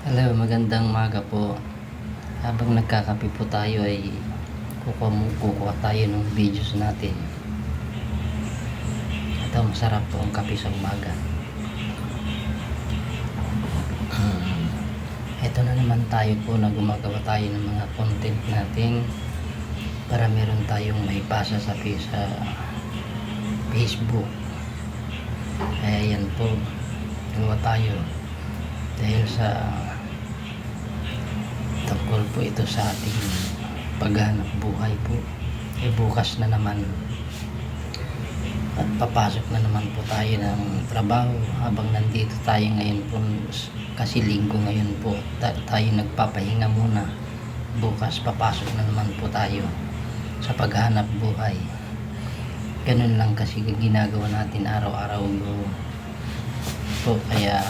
Hello, magandang umaga po. Habang nagkakape po tayo ay kukuha tayo ng videos natin. Ito, masarap po ang kape sa umaga. Ito na naman tayo po na gumagawa tayo ng mga content natin para meron tayong maipasa sa Facebook. Kaya yan po, gawa tayo dahil sa tungkol po ito sa ating paghanap buhay po. Bukas na naman at papasok na naman po tayo ng trabaho. Habang nandito tayo ngayon po, kasi linggo ngayon po, tayo nagpapahinga muna. Bukas papasok na naman po tayo sa paghanap buhay. Ganun lang kasi ginagawa natin araw-araw po, kaya